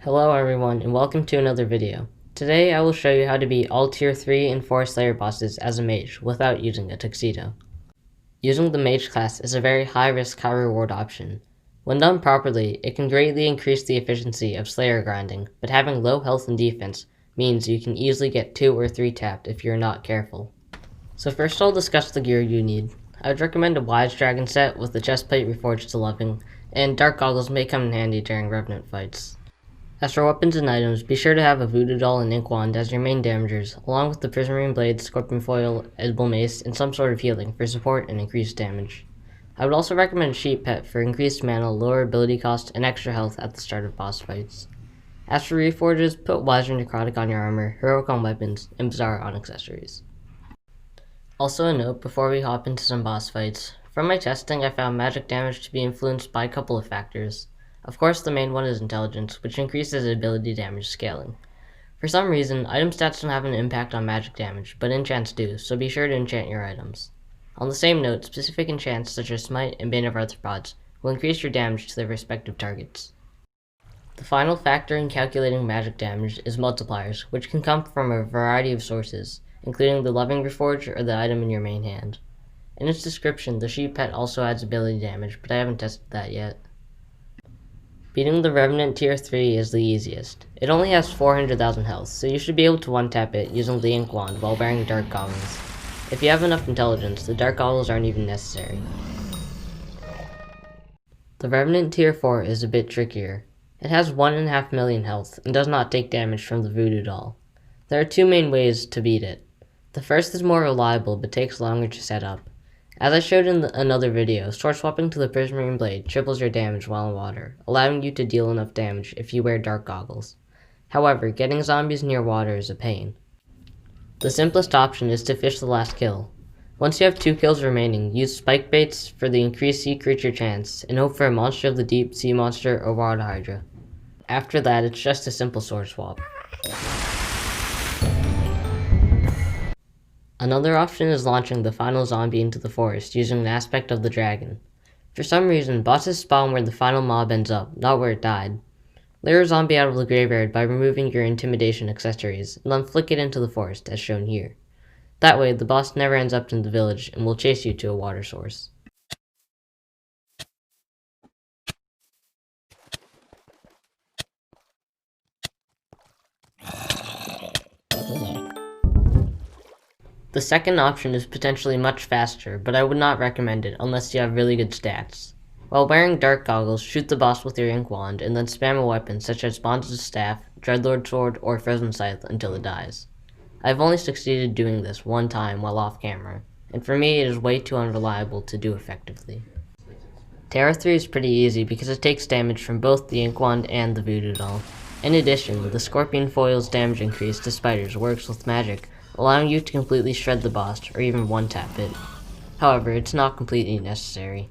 Hello everyone and welcome to another video. Today I will show you how to beat all tier 3 and 4 Slayer bosses as a mage without using a tuxedo. Using the mage class is a very high risk high reward option. When done properly, it can greatly increase the efficiency of Slayer grinding, but having low health and defense means you can easily get 2 or 3 tapped if you're not careful. So first I'll discuss the gear you need. I would recommend a Wise Dragon set with the chestplate reforged to Loving, and dark goggles may come in handy during Revenant fights. As for weapons and items, be sure to have a voodoo doll and ink wand as your main damagers, along with the prismarine blade, scorpion foil, edible mace, and some sort of healing for support and increased damage. I would also recommend a sheep pet for increased mana, lower ability cost, and extra health at the start of boss fights. As for reforges, put Wiser Necrotic on your armor, heroic on weapons, and bizarre on accessories. Also a note before we hop into some boss fights, from my testing I found magic damage to be influenced by a couple of factors. Of course, the main one is intelligence, which increases ability damage scaling. For some reason, item stats don't have an impact on magic damage, but enchants do, so be sure to enchant your items. On the same note, specific enchants such as Smite and Bane of Arthropods will increase your damage to their respective targets. The final factor in calculating magic damage is multipliers, which can come from a variety of sources, including the Loving Reforge or the item in your main hand. In its description, the sheep pet also adds ability damage, but I haven't tested that yet. Beating the Revenant Tier 3 is the easiest. It only has 400,000 health, so you should be able to one-tap it using the ink wand while wearing dark goggles. If you have enough intelligence, the dark goggles aren't even necessary. The Revenant Tier 4 is a bit trickier. It has 1.5 million health and does not take damage from the voodoo doll. There are two main ways to beat it. The first is more reliable but takes longer to set up. As I showed in another video, sword swapping to the prismarine blade triples your damage while in water, allowing you to deal enough damage if you wear dark goggles. However, getting zombies near water is a pain. The simplest option is to fish the last kill. Once you have 2 kills remaining, use spike baits for the increased sea creature chance, and hope for a monster of the deep, sea monster, or water hydra. After that, it's just a simple sword swap. Another option is launching the final zombie into the forest using an aspect of the dragon. For some reason, bosses spawn where the final mob ends up, not where it died. Lure a zombie out of the graveyard by removing your intimidation accessories, and then flick it into the forest, as shown here. That way, the boss never ends up in the village and will chase you to a water source. The second option is potentially much faster, but I would not recommend it unless you have really good stats. While wearing dark goggles, shoot the boss with your ink wand, and then spam a weapon such as Bonds' Staff, Dreadlord Sword, or Frozen Scythe until it dies. I've only succeeded doing this one time while off camera, and for me it is way too unreliable to do effectively. Terra 3 is pretty easy because it takes damage from both the ink wand and the voodoo doll. In addition, the scorpion foil's damage increase to spiders works with magic, allowing you to completely shred the boss or even one-tap it. However, it's not completely necessary.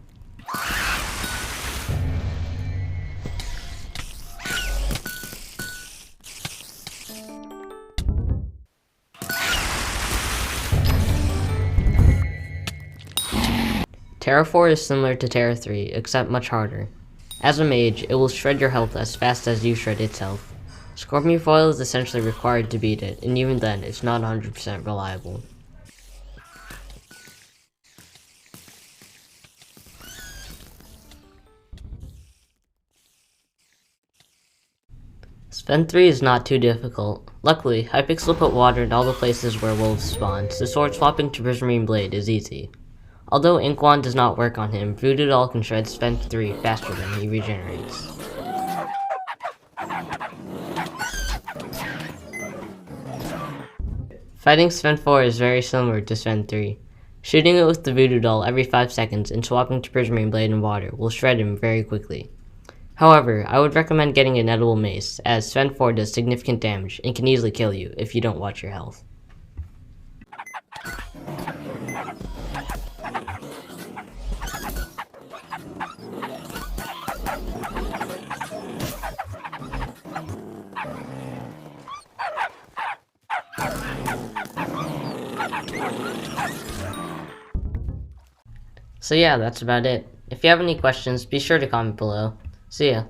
Terra 4 is similar to Terra 3, except much harder. As a mage, it will shred your health as fast as you shred its health. Scorpion foil is essentially required to beat it, and even then, it's not 100% reliable. Sven III is not too difficult. Luckily, Hypixel put water in all the places where wolves spawn, so sword swapping to prismarine blade is easy. Although ink wand does not work on him, voodoo doll can shred Sven III faster than he regenerates. Fighting Sven IV is very similar to Sven III. Shooting it with the voodoo doll every 5 seconds and swapping to prismarine blade and water will shred him very quickly. However, I would recommend getting an edible mace, as Sven IV does significant damage and can easily kill you if you don't watch your health. So yeah, that's about it. If you have any questions, be sure to comment below. See ya.